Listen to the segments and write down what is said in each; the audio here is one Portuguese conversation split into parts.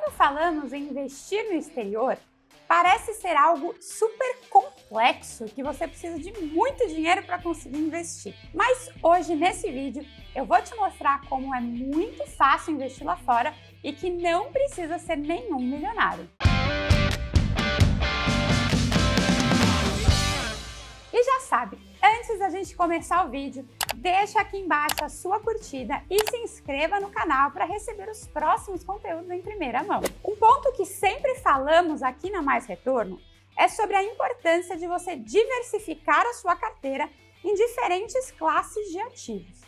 Quando falamos em investir no exterior, parece ser algo super complexo que você precisa de muito dinheiro para conseguir investir. Mas hoje, nesse vídeo, eu vou te mostrar como é muito fácil investir lá fora e que não precisa ser nenhum milionário. E já sabe, antes da gente começar o vídeo, deixa aqui embaixo a sua curtida e se inscreva no canal para receber os próximos conteúdos em primeira mão. Um ponto que sempre falamos aqui na Mais Retorno é sobre a importância de você diversificar a sua carteira em diferentes classes de ativos.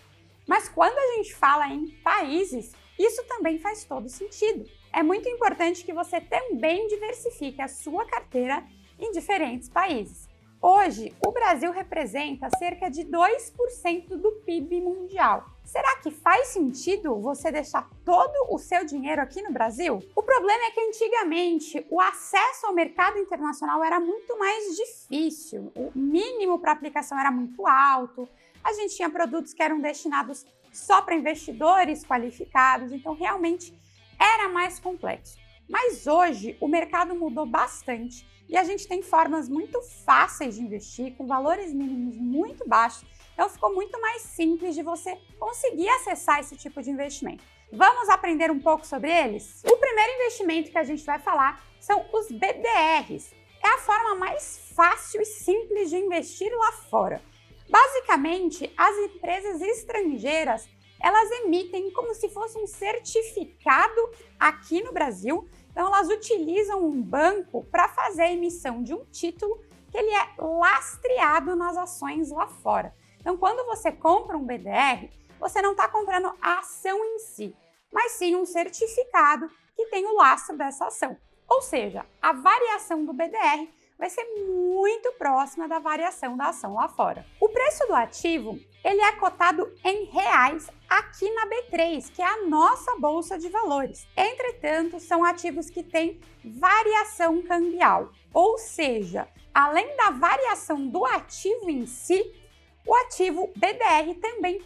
Mas quando a gente fala em países, isso também faz todo sentido. É muito importante que você também diversifique a sua carteira em diferentes países. Hoje, o Brasil representa cerca de 2% do PIB mundial. Será que faz sentido você deixar todo o seu dinheiro aqui no Brasil? O problema é que antigamente o acesso ao mercado internacional era muito mais difícil, o mínimo para aplicação era muito alto, a gente tinha produtos que eram destinados só para investidores qualificados, então realmente era mais complexo. Mas hoje o mercado mudou bastante e a gente tem formas muito fáceis de investir, com valores mínimos muito baixos, então ficou muito mais simples de você conseguir acessar esse tipo de investimento. Vamos aprender um pouco sobre eles? O primeiro investimento que a gente vai falar são os BDRs. É a forma mais fácil e simples de investir lá fora. Basicamente, as empresas estrangeiras, elas emitem como se fosse um certificado aqui no Brasil. Então, elas utilizam um banco para fazer a emissão de um título que ele é lastreado nas ações lá fora. Então, quando você compra um BDR, você não está comprando a ação em si, mas sim um certificado que tem o lastro dessa ação. Ou seja, a variação do BDR vai ser muito próxima da variação da ação lá fora. O preço do ativo, ele é cotado em reais aqui na B3, que é a nossa bolsa de valores. Entretanto, são ativos que têm variação cambial, ou seja, além da variação do ativo em si, o ativo BDR também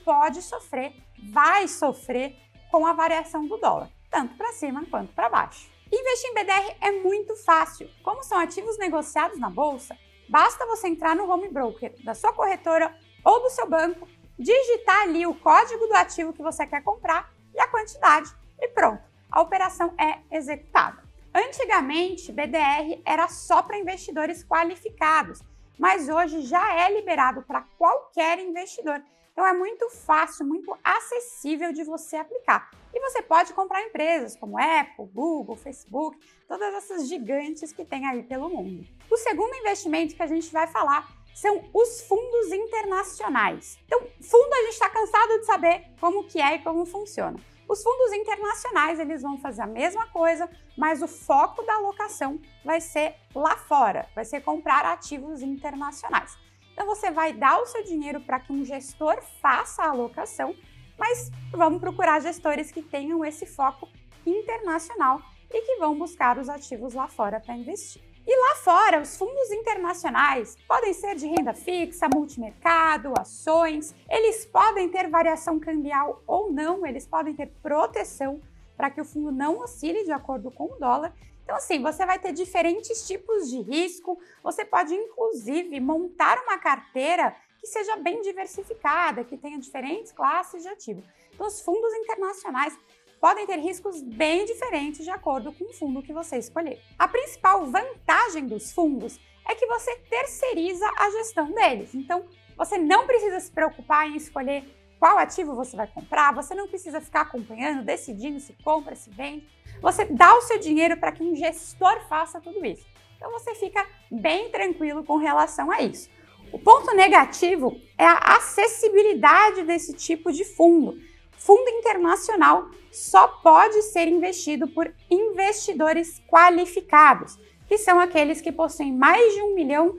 vai sofrer com a variação do dólar, tanto para cima quanto para baixo. Investir em BDR é muito fácil. Como são ativos negociados na bolsa, basta você entrar no home broker da sua corretora ou do seu banco, digitar ali o código do ativo que você quer comprar e a quantidade e pronto, a operação é executada. Antigamente, BDR era só para investidores qualificados, mas hoje já é liberado para qualquer investidor. Então é muito fácil, muito acessível de você aplicar. E você pode comprar empresas como Apple, Google, Facebook, todas essas gigantes que tem aí pelo mundo. O segundo investimento que a gente vai falar são os fundos internacionais. Então, fundo a gente está cansado de saber como que é e como funciona. Os fundos internacionais, eles vão fazer a mesma coisa, mas o foco da alocação vai ser lá fora, vai ser comprar ativos internacionais. Então, você vai dar o seu dinheiro para que um gestor faça a alocação, mas vamos procurar gestores que tenham esse foco internacional e que vão buscar os ativos lá fora para investir. E lá fora, os fundos internacionais podem ser de renda fixa, multimercado, ações, eles podem ter variação cambial ou não, eles podem ter proteção para que o fundo não oscile de acordo com o dólar. Então, assim, você vai ter diferentes tipos de risco, você pode, inclusive, montar uma carteira que seja bem diversificada, que tenha diferentes classes de ativo. Então, os fundos internacionais podem ter riscos bem diferentes de acordo com o fundo que você escolher. A principal vantagem dos fundos é que você terceiriza a gestão deles. Então, você não precisa se preocupar em escolher qual ativo você vai comprar, você não precisa ficar acompanhando, decidindo se compra, se vende. Você dá o seu dinheiro para que um gestor faça tudo isso. Então, você fica bem tranquilo com relação a isso. O ponto negativo é a acessibilidade desse tipo de fundo. Fundo internacional só pode ser investido por investidores qualificados, que são aqueles que possuem mais de R$1 milhão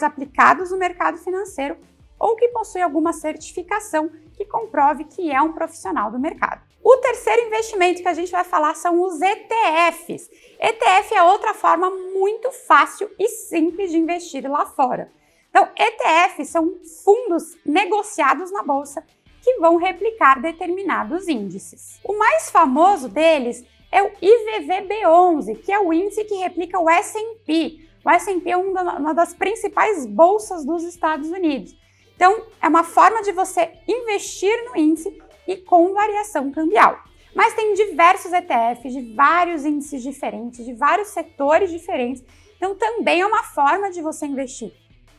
aplicados no mercado financeiro ou que possuem alguma certificação que comprove que é um profissional do mercado. O terceiro investimento que a gente vai falar são os ETFs. ETF é outra forma muito fácil e simples de investir lá fora. Então, ETFs são fundos negociados na bolsa que vão replicar determinados índices. O mais famoso deles é o IVVB11, que é o índice que replica o S&P. O S&P é uma das principais bolsas dos Estados Unidos. Então, é uma forma de você investir no índice e com variação cambial. Mas tem diversos ETFs de vários índices diferentes, de vários setores diferentes. Então, também é uma forma de você investir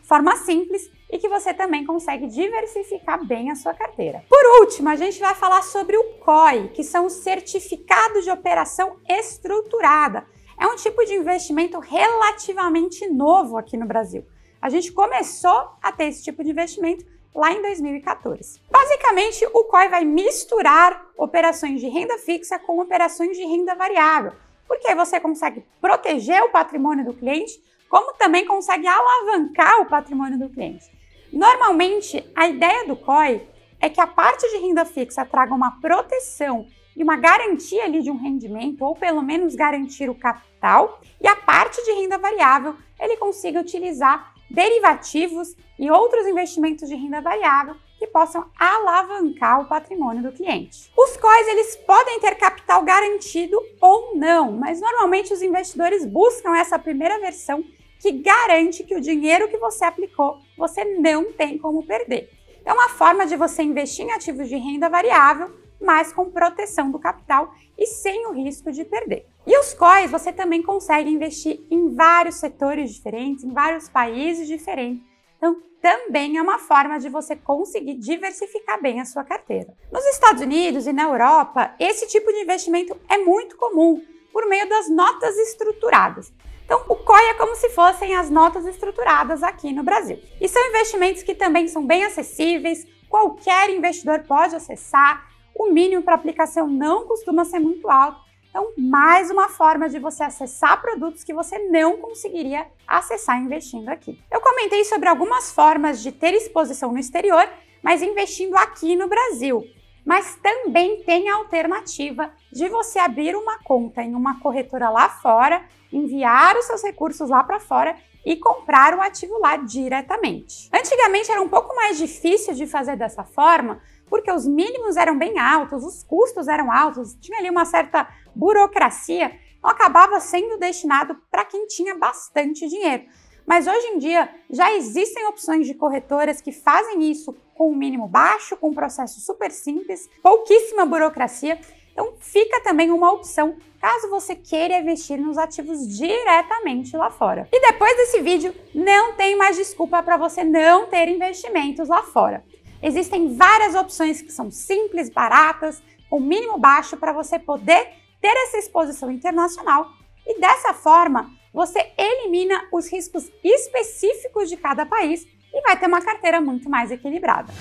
de forma simples e que você também consegue diversificar bem a sua carteira. Por último, a gente vai falar sobre o COI, que são os certificados de operação estruturada. É um tipo de investimento relativamente novo aqui no Brasil. A gente começou a ter esse tipo de investimento lá em 2014. Basicamente, o COI vai misturar operações de renda fixa com operações de renda variável, porque aí você consegue proteger o patrimônio do cliente, como também consegue alavancar o patrimônio do cliente. Normalmente, a ideia do COI é que a parte de renda fixa traga uma proteção e uma garantia ali de um rendimento, ou pelo menos garantir o capital, e a parte de renda variável ele consiga utilizar derivativos e outros investimentos de renda variável que possam alavancar o patrimônio do cliente. Os COIs eles podem ter capital garantido ou não, mas normalmente os investidores buscam essa primeira versão que garante que o dinheiro que você aplicou você não tem como perder. É uma forma de você investir em ativos de renda variável, mas com proteção do capital e sem o risco de perder. E os COIs você também consegue investir em vários setores diferentes, em vários países diferentes. Então, também é uma forma de você conseguir diversificar bem a sua carteira. Nos Estados Unidos e na Europa, esse tipo de investimento é muito comum por meio das notas estruturadas. Então, o COI é como se fossem as notas estruturadas aqui no Brasil. E são investimentos que também são bem acessíveis, qualquer investidor pode acessar, o mínimo para aplicação não costuma ser muito alto. Então, mais uma forma de você acessar produtos que você não conseguiria acessar investindo aqui. Eu comentei sobre algumas formas de ter exposição no exterior, mas investindo aqui no Brasil. Mas também tem a alternativa de você abrir uma conta em uma corretora lá fora, enviar os seus recursos lá para fora e comprar o ativo lá diretamente. Antigamente era um pouco mais difícil de fazer dessa forma, porque os mínimos eram bem altos, os custos eram altos, tinha ali uma certa burocracia, então acabava sendo destinado para quem tinha bastante dinheiro. Mas hoje em dia já existem opções de corretoras que fazem isso com um mínimo baixo, com um processo super simples, pouquíssima burocracia. Então fica também uma opção caso você queira investir nos ativos diretamente lá fora. E depois desse vídeo, não tem mais desculpa para você não ter investimentos lá fora. Existem várias opções que são simples, baratas, com mínimo baixo para você poder ter essa exposição internacional e dessa forma você elimina os riscos específicos de cada país e vai ter uma carteira muito mais equilibrada.